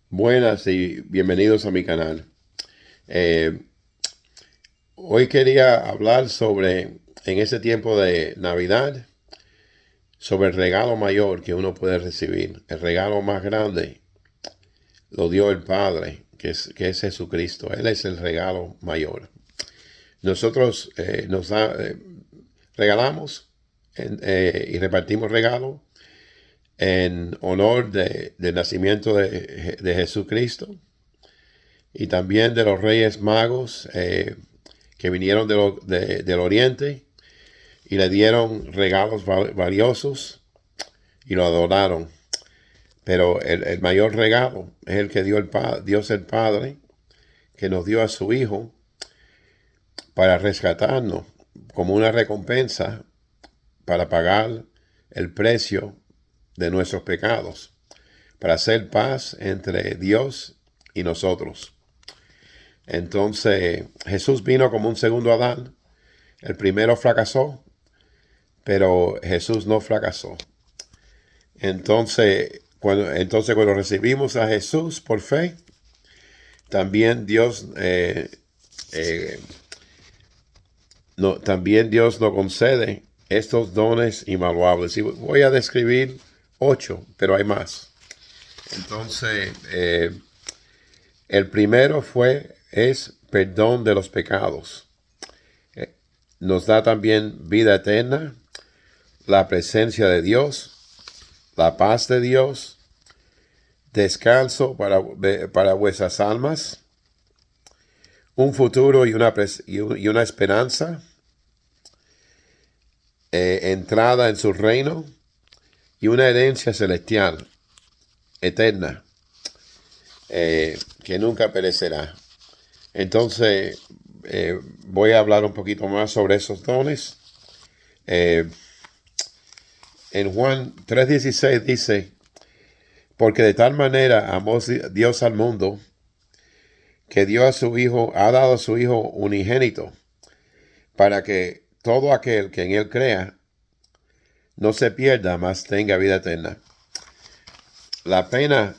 Buenas y bienvenidos a mi canal. Eh, Hoy quería hablar en ese tiempo de Navidad, sobre el regalo mayor que uno puede recibir. El regalo más grande lo dio el Padre, que es Jesucristo. Él es el regalo mayor. Nosotros regalamos y repartimos regalos en honor del nacimiento de Jesucristo y también de los Reyes Magos que vinieron del Oriente y le dieron regalos valiosos y lo adoraron. Pero el mayor regalo es el que dio Dios el Padre, que nos dio a su Hijo para rescatarnos como una recompensa para pagar el precio de nuestros pecados, para hacer paz entre Dios y nosotros. Entonces Jesús vino como un segundo Adán. El primero fracasó, pero Jesús no fracasó. Entonces cuando recibimos a Jesús por fe, también Dios nos concede estos dones invaluables. Y voy a describir 8, pero hay más. Entonces, el primero es perdón de los pecados. Nos da también vida eterna, la presencia de Dios, la paz de Dios, descanso para vuestras almas, un futuro y una esperanza, entrada en su reino y una herencia celestial, eterna, que nunca perecerá. Entonces, voy a hablar un poquito más sobre esos dones. Eh, en Juan 3:16 dice, porque de tal manera amó Dios al mundo, que ha dado a su Hijo unigénito, para que todo aquel que en él crea no se pierda, mas tenga vida eterna. La pena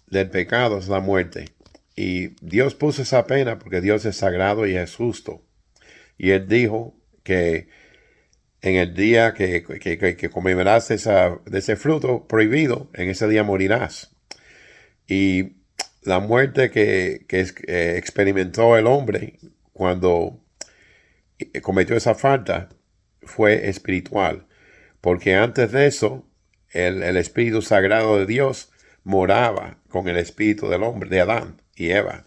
del pecado es la muerte. Y Dios puso esa pena porque Dios es sagrado y es justo. Y Él dijo que en el día que comerás de ese fruto prohibido, en ese día morirás. Y la muerte que experimentó el hombre cuando cometió esa falta fue espiritual. Porque antes de eso, el Espíritu Sagrado de Dios moraba con el espíritu del hombre, de Adán y Eva.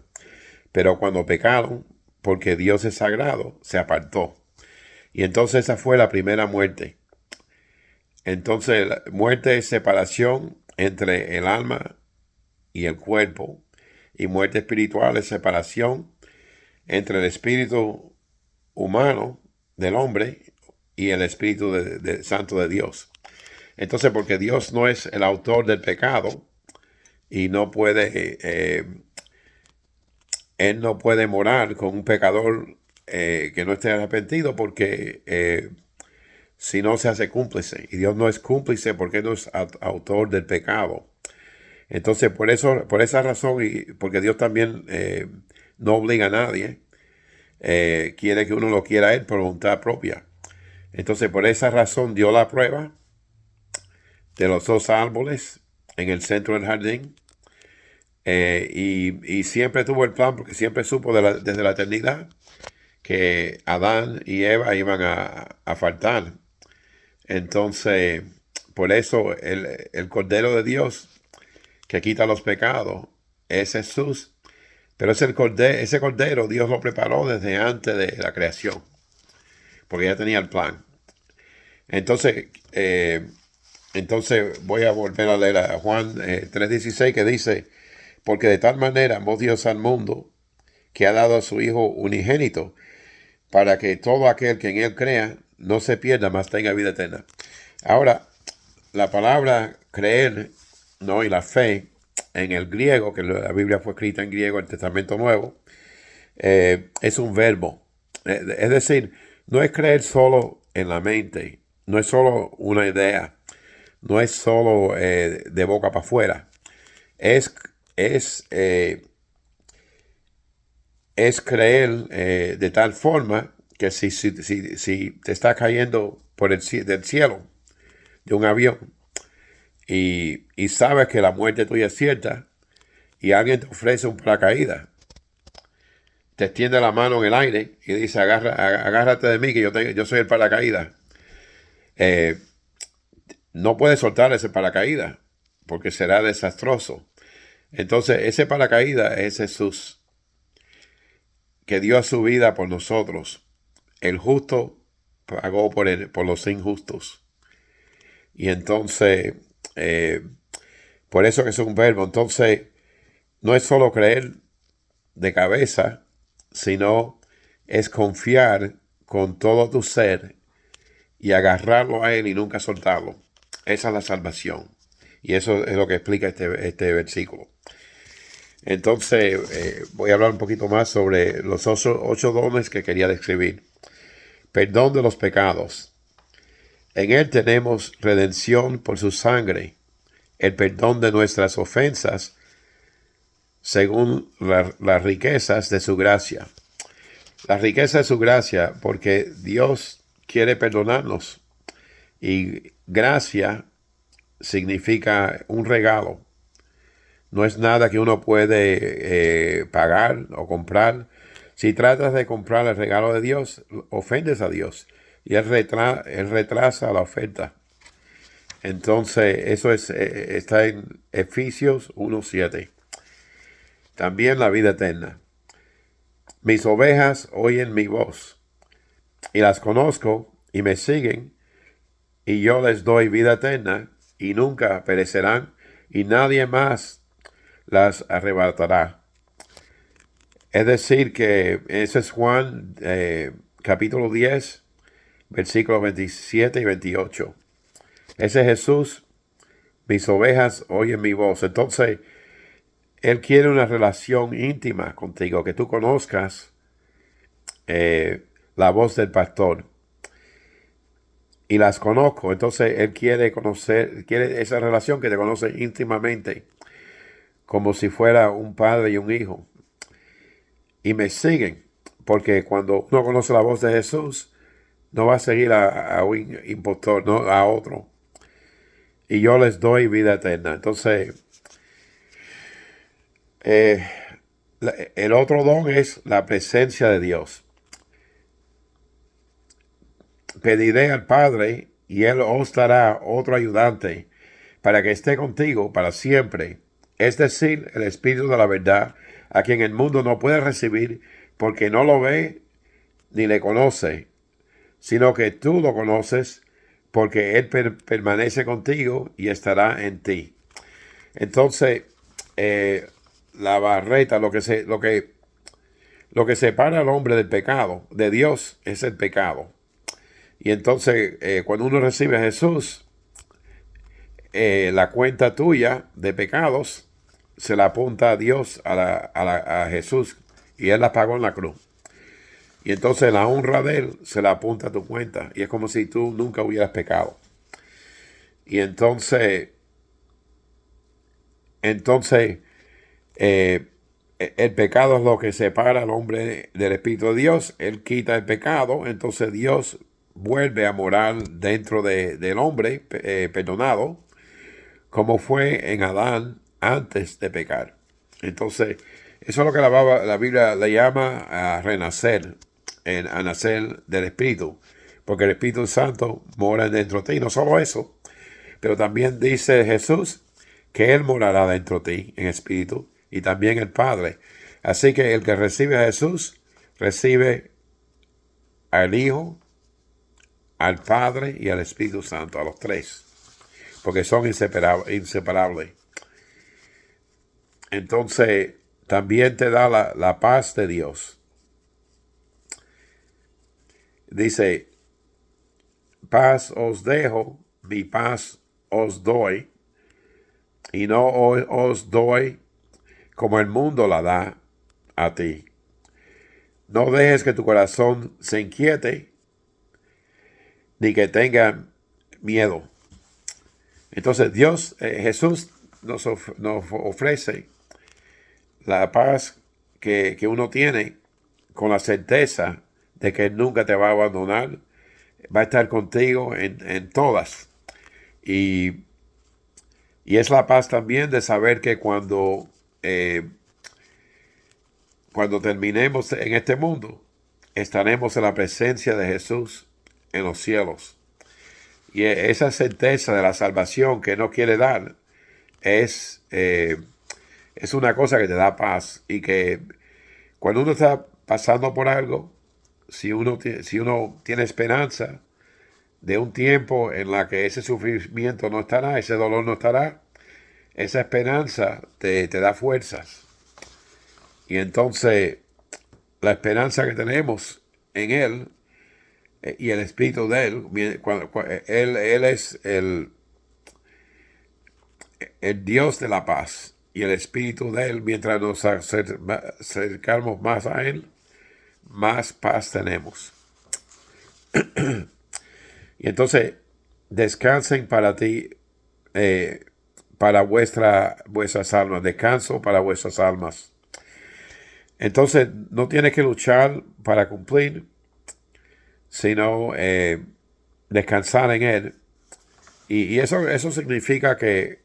Pero cuando pecaron, porque Dios es sagrado, se apartó. Y entonces esa fue la primera muerte. Entonces, la muerte es separación entre el alma y el cuerpo. Y muerte espiritual es separación entre el espíritu humano del hombre y el espíritu santo de Dios. Entonces, porque Dios no es el autor del pecado y Él no puede morar con un pecador que no esté arrepentido, porque si no se hace cómplice. Y Dios no es cómplice porque no es autor del pecado. Entonces, por esa razón, y porque Dios también no obliga a nadie, quiere que uno lo quiera a Él por voluntad propia. Entonces, por esa razón dio la prueba de los dos árboles en el centro del jardín. Y siempre tuvo el plan, porque siempre supo desde la eternidad que Adán y Eva iban a faltar. Entonces, por eso el Cordero de Dios que quita los pecados es Jesús. Pero ese Cordero Dios lo preparó desde antes de la creación, porque ya tenía el plan. Entonces, voy a volver a leer a Juan 3:16, que dice, porque de tal manera amó Dios al mundo, que ha dado a su Hijo unigénito, para que todo aquel que en Él crea no se pierda, mas tenga vida eterna. Ahora, la palabra creer, ¿no? Y la fe en el griego, que la Biblia fue escrita en griego, el Testamento Nuevo, es un verbo. Es decir, no es creer solo en la mente, no es solo una idea, no es solo de boca para afuera. Es es, eh, es creer de tal forma que si te está cayendo del cielo de un avión y sabes que la muerte tuya es cierta y alguien te ofrece un paracaídas, te extiende la mano en el aire y dice, agárrate de mí que yo soy el paracaídas. Eh, no puedes soltar ese paracaídas porque será desastroso. Entonces, ese paracaídas es Jesús, que dio su vida por nosotros. El justo pagó por los injustos. Y entonces, eh, por eso que es un verbo. Entonces, no es solo creer de cabeza, sino es confiar con todo tu ser y agarrarlo a Él y nunca soltarlo. Esa es la salvación. Y eso es lo que explica este versículo. Entonces, voy a hablar un poquito más sobre los ocho dones que quería describir. Perdón de los pecados. En Él tenemos redención por su sangre, el perdón de nuestras ofensas, según las riquezas de su gracia. La riqueza de su gracia, porque Dios quiere perdonarnos. Y gracia significa un regalo. No es nada que uno puede pagar o comprar. Si tratas de comprar el regalo de Dios, ofendes a Dios. Y Él retrasa la oferta. Entonces, eso está en Efesios 1:7. También la vida eterna. Mis ovejas oyen mi voz, y las conozco, y me siguen, y yo les doy vida eterna, y nunca perecerán, y nadie más las arrebatará. Es decir, que ese es Juan capítulo 10, versículos 27 y 28. Ese es Jesús, mis ovejas oyen mi voz. Entonces, Él quiere una relación íntima contigo, que tú conozcas la voz del pastor. Y las conozco. Entonces, Él quiere quiere esa relación que te conoce íntimamente, como si fuera un padre y un hijo. Y me siguen, porque cuando uno conoce la voz de Jesús, no va a seguir a un impostor, no a otro. Y yo les doy vida eterna. Entonces, el otro don es la presencia de Dios. Pediré al Padre y Él os dará otro ayudante para que esté contigo para siempre. Es decir, el Espíritu de la verdad, a quien el mundo no puede recibir porque no lo ve ni le conoce, sino que tú lo conoces porque Él permanece contigo y estará en ti. Entonces, la barreta, lo que separa al hombre del pecado, de Dios, es el pecado. Y entonces, cuando uno recibe a Jesús, la cuenta tuya de pecados se la apunta a Dios, a Jesús, y Él la pagó en la cruz. Y entonces la honra de Él se la apunta a tu cuenta, y es como si tú nunca hubieras pecado. Y entonces el pecado es lo que separa al hombre del Espíritu de Dios. Él quita el pecado, entonces Dios vuelve a morar dentro del hombre perdonado, como fue en Adán antes de pecar. Entonces, eso es lo que la Biblia le llama a renacer, a nacer del Espíritu, porque el Espíritu Santo mora dentro de ti. No solo eso, pero también dice Jesús que Él morará dentro de ti en espíritu, y también el Padre. Así que el que recibe a Jesús, recibe al Hijo, al Padre y al Espíritu Santo, a los tres, porque son inseparables. Entonces, también te da la paz de Dios. Dice, paz os dejo, mi paz os doy, y no os doy como el mundo la da a ti. No dejes que tu corazón se inquiete, ni que tenga miedo. Entonces Jesús nos ofrece La paz que uno tiene con la certeza de que Él nunca te va a abandonar, va a estar contigo en todas. Y, y es la paz también de saber que cuando terminemos en este mundo, estaremos en la presencia de Jesús en los cielos. Y esa certeza de la salvación que no quiere dar es una cosa que te da paz. Y que cuando uno está pasando por algo, si uno tiene esperanza de un tiempo en la que ese sufrimiento no estará, ese dolor no estará, esa esperanza te da fuerzas. Y entonces la esperanza que tenemos en Él y el Espíritu de Él, Él es el Dios de la paz. Y el Espíritu de Él, mientras nos acercamos más a Él, más paz tenemos. Y entonces, descansen para ti, para vuestras almas, descanso para vuestras almas. Entonces, no tienes que luchar para cumplir, sino descansar en Él. Y eso significa que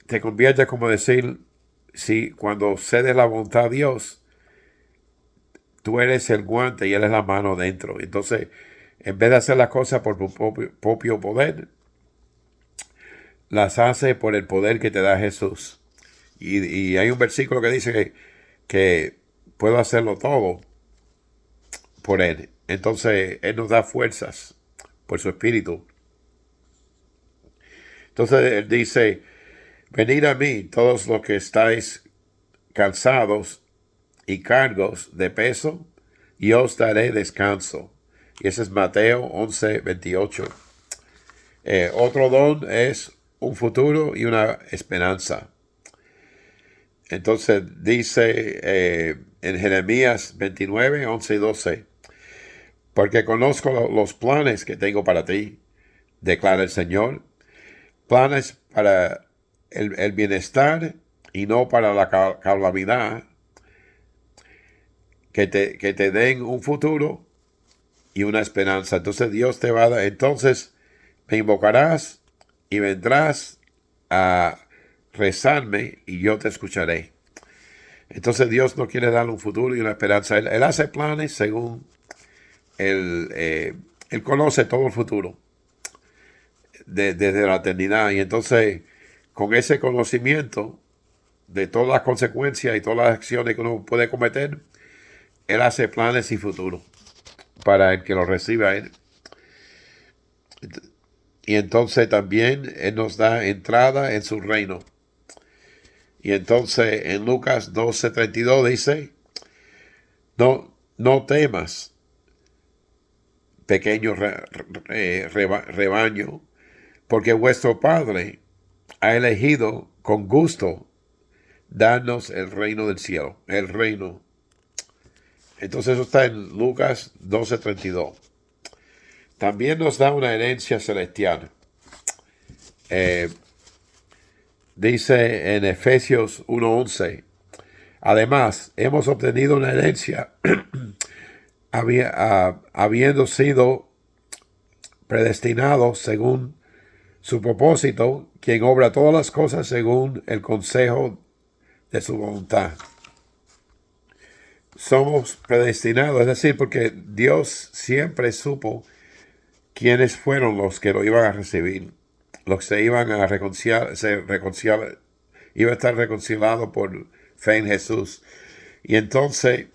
te conviertes, como decir, si cuando cedes la voluntad a Dios, tú eres el guante y Él es la mano dentro. Entonces, en vez de hacer las cosas por tu propio poder, las hace por el poder que te da Jesús. Y hay un versículo que dice que puedo hacerlo todo por Él. Entonces, Él nos da fuerzas por su Espíritu. Entonces, Él dice, venid a mí todos los que estáis cansados y cargos de peso, y os daré descanso. Y ese es Mateo 11:28. Otro don es un futuro y una esperanza. Entonces dice en Jeremías 29:11 y 12, porque conozco los planes que tengo para ti, declara el Señor, planes para el bienestar y no para la calamidad, que te den un futuro y una esperanza. Entonces Dios te va a dar, entonces me invocarás y vendrás a rezarme y yo te escucharé. Entonces Dios no quiere dar un futuro y una esperanza. Él hace planes según Él conoce todo el futuro desde la eternidad. Y entonces con ese conocimiento de todas las consecuencias y todas las acciones que uno puede cometer, Él hace planes y futuro para el que lo reciba Él. Y entonces también Él nos da entrada en su reino. Y entonces en Lucas 12:32 dice, no temas, pequeño rebaño, porque vuestro Padre ha elegido con gusto darnos el reino del cielo, el reino. Entonces eso está en Lucas 12:32. También nos da una herencia celestial. Dice en Efesios 1:11, además hemos obtenido una herencia habiendo sido predestinados según su propósito, quien obra todas las cosas según el consejo de su voluntad. Somos predestinados, es decir, porque Dios siempre supo quiénes fueron los que lo iban a recibir, los que se iban a iba a estar reconciliado por fe en Jesús. Y entonces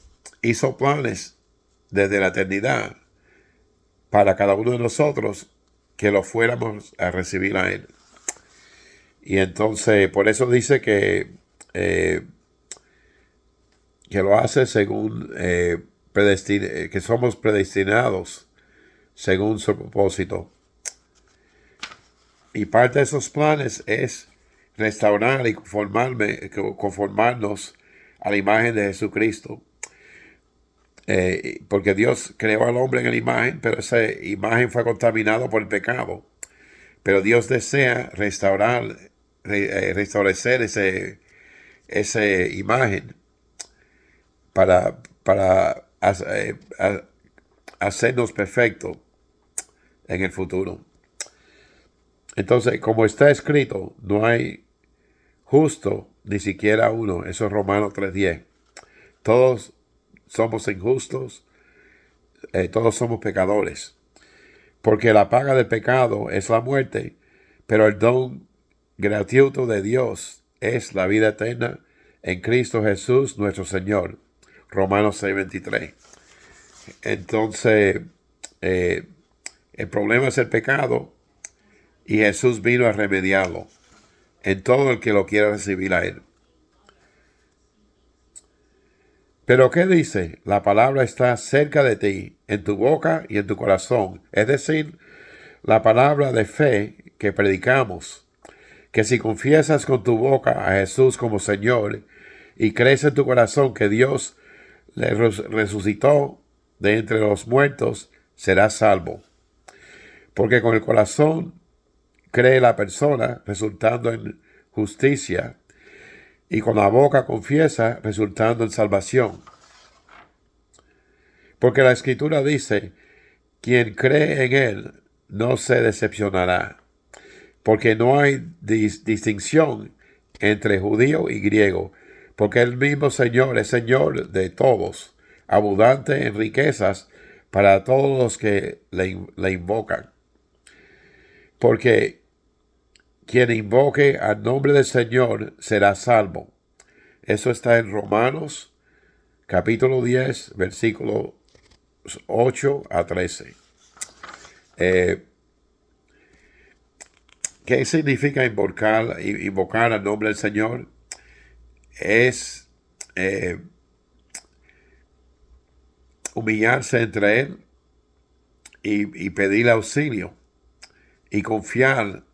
hizo planes desde la eternidad para cada uno de nosotros que lo fuéramos a recibir a Él. Y entonces por eso dice que lo hace según que somos predestinados según su propósito. Y parte de esos planes es restaurar y conformarnos a la imagen de Jesucristo. Porque Dios creó al hombre en la imagen, pero esa imagen fue contaminada por el pecado. Pero Dios desea restablecer esa imagen para hacernos perfectos en el futuro. Entonces, como está escrito, no hay justo ni siquiera uno. Eso es Romanos 3:10. Todos somos injustos, todos somos pecadores. Porque la paga del pecado es la muerte, pero el don gratuito de Dios es la vida eterna en Cristo Jesús nuestro Señor. Romanos 6:23. Entonces, eh, el problema es el pecado y Jesús vino a remediarlo en todo el que lo quiera recibir a Él. Pero ¿qué dice? La palabra está cerca de ti, en tu boca y en tu corazón. Es decir, la palabra de fe que predicamos, que si confiesas con tu boca a Jesús como Señor y crees en tu corazón que Dios le resucitó de entre los muertos, serás salvo. Porque con el corazón cree la persona, resultando en justicia, y con la boca confiesa, resultando en salvación. Porque la Escritura dice, quien cree en Él no se decepcionará, porque no hay distinción entre judío y griego, porque el mismo Señor es Señor de todos, abundante en riquezas para todos los que le invocan. Porque quien invoque al nombre del Señor será salvo. Eso está en Romanos capítulo 10, versículos 8 a 13. ¿Qué significa invocar al nombre del Señor? Es humillarse entre Él y pedir auxilio y confiar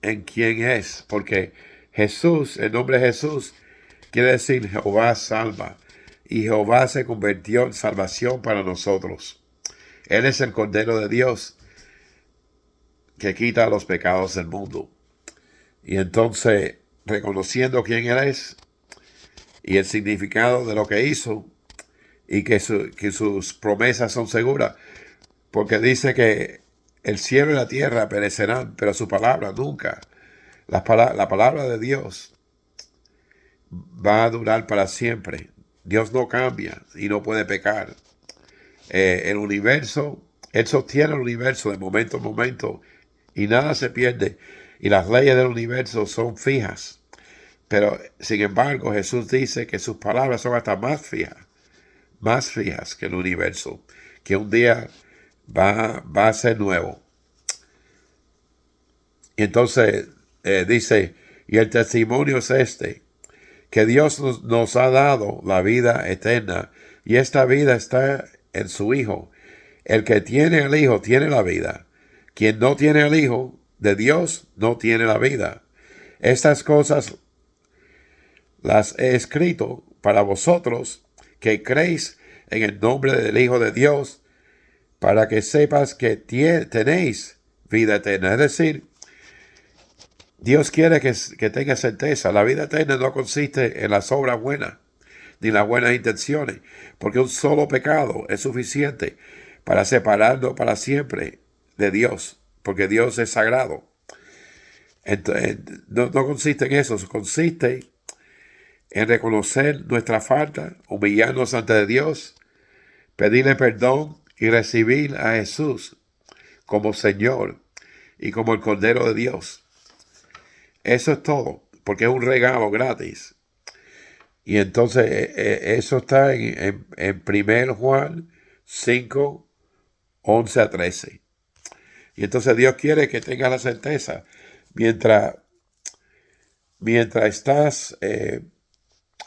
en quién es, porque Jesús, el nombre de Jesús, quiere decir Jehová salva, y Jehová se convirtió en salvación para nosotros. Él es el Cordero de Dios que quita los pecados del mundo. Y entonces, reconociendo quién Él es y el significado de lo que hizo, y que sus promesas son seguras, porque dice que el cielo y la tierra perecerán, pero su palabra nunca. La palabra de Dios va a durar para siempre. Dios no cambia y no puede pecar. El universo, Él sostiene el universo de momento en momento y nada se pierde. Y las leyes del universo son fijas. Pero, sin embargo, Jesús dice que sus palabras son hasta más fijas que el universo, que un día va a ser nuevo. Y entonces dice, y el testimonio es este, que Dios nos ha dado la vida eterna, y esta vida está en su Hijo. El que tiene al Hijo tiene la vida. Quien no tiene al Hijo de Dios no tiene la vida. Estas cosas las he escrito para vosotros que creéis en el nombre del Hijo de Dios, para que sepas que tenéis vida eterna. Es decir, Dios quiere que tengas certeza. La vida eterna no consiste en las obras buenas, ni las buenas intenciones, porque un solo pecado es suficiente para separarnos para siempre de Dios, porque Dios es sagrado. Entonces, no consiste en eso, consiste en reconocer nuestra falta, humillarnos ante Dios, pedirle perdón y recibir a Jesús como Señor y como el Cordero de Dios. Eso es todo, porque es un regalo gratis. Y entonces eso está en 1 Juan 5, 11 a 13. Y entonces Dios quiere que tengas la certeza, mientras estás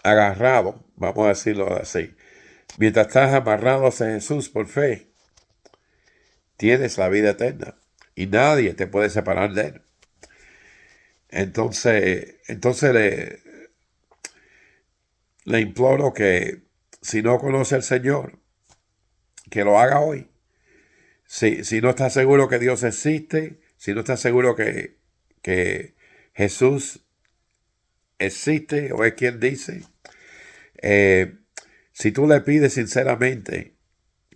agarrado, vamos a decirlo así, mientras estás amarrado a Jesús por fe, tienes la vida eterna y nadie te puede separar de Él. Entonces le imploro que si no conoce al Señor, que lo haga hoy. Si no está seguro que Dios existe, si no está seguro que Jesús existe o es quien dice. Si tú le pides sinceramente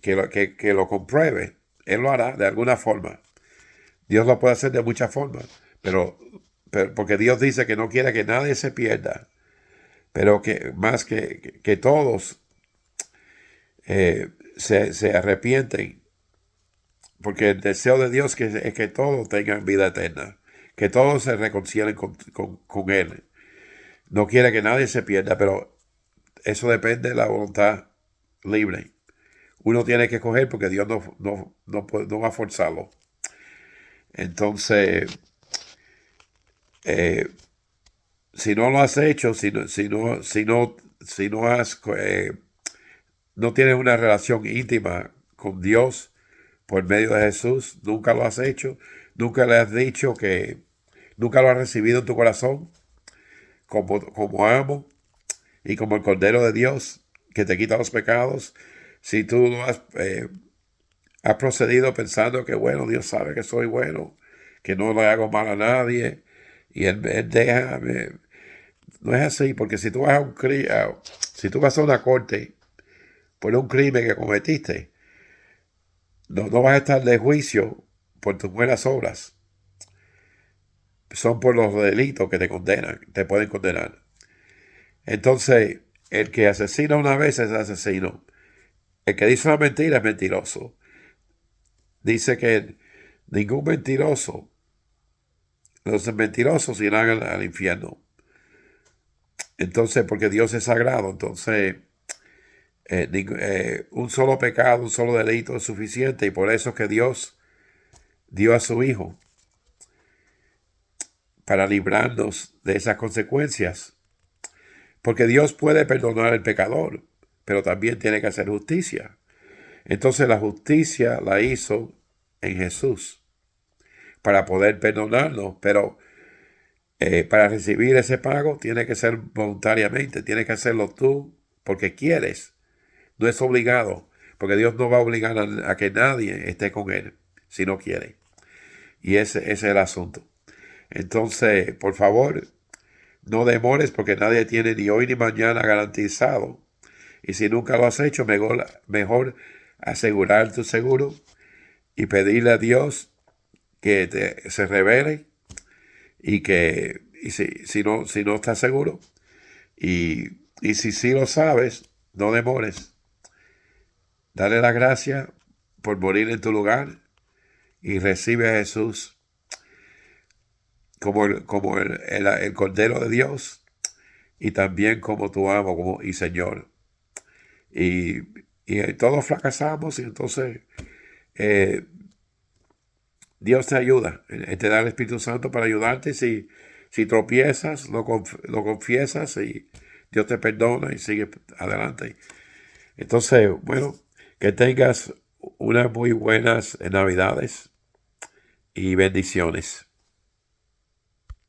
que lo compruebe, Él lo hará de alguna forma. Dios lo puede hacer de muchas formas, pero porque Dios dice que no quiere que nadie se pierda, pero que más que todos se arrepienten, porque el deseo de Dios es que todos tengan vida eterna, que todos se reconcilien con Él. No quiere que nadie se pierda, pero eso depende de la voluntad libre. Uno tiene que escoger porque Dios no va a forzarlo. Entonces, si no lo has hecho, no tienes una relación íntima con Dios por medio de Jesús, nunca lo has hecho, nunca le has dicho nunca lo has recibido en tu corazón como amo y como el Cordero de Dios que te quita los pecados. Si tú has procedido pensando que, bueno, Dios sabe que soy bueno, que no le hago mal a nadie, y Él deja, no es así, porque si tú vas a una corte por un crimen que cometiste, no vas a estar de juicio por tus buenas obras. Son por los delitos que te pueden condenar. Entonces, el que asesina una vez es asesino. El que dice una mentira es mentiroso. Dice que ningún mentiroso, los mentirosos irán al infierno. Entonces, porque Dios es sagrado, entonces un solo pecado, un solo delito es suficiente, y por eso es que Dios dio a su Hijo para librarnos de esas consecuencias. Porque Dios puede perdonar al pecador, pero también tiene que hacer justicia. Entonces la justicia la hizo en Jesús para poder perdonarnos, pero para recibir ese pago tiene que ser voluntariamente, tiene que hacerlo tú porque quieres, no es obligado, porque Dios no va a obligar a que nadie esté con Él si no quiere. Y ese es el asunto. Entonces, por favor, no demores, porque nadie tiene ni hoy ni mañana garantizado. Y si nunca lo has hecho, mejor asegurar tu seguro y pedirle a Dios que se revele y si no estás seguro y si sí lo sabes, no demores. Dale la gracia por morir en tu lugar y recibe a Jesús como el Cordero de Dios y también como tu amo y Señor. Y todos fracasamos, y entonces Dios te ayuda. Él te da el Espíritu Santo para ayudarte. Si tropiezas, lo confiesas y Dios te perdona y sigue adelante. Entonces, bueno, que tengas unas muy buenas Navidades y bendiciones.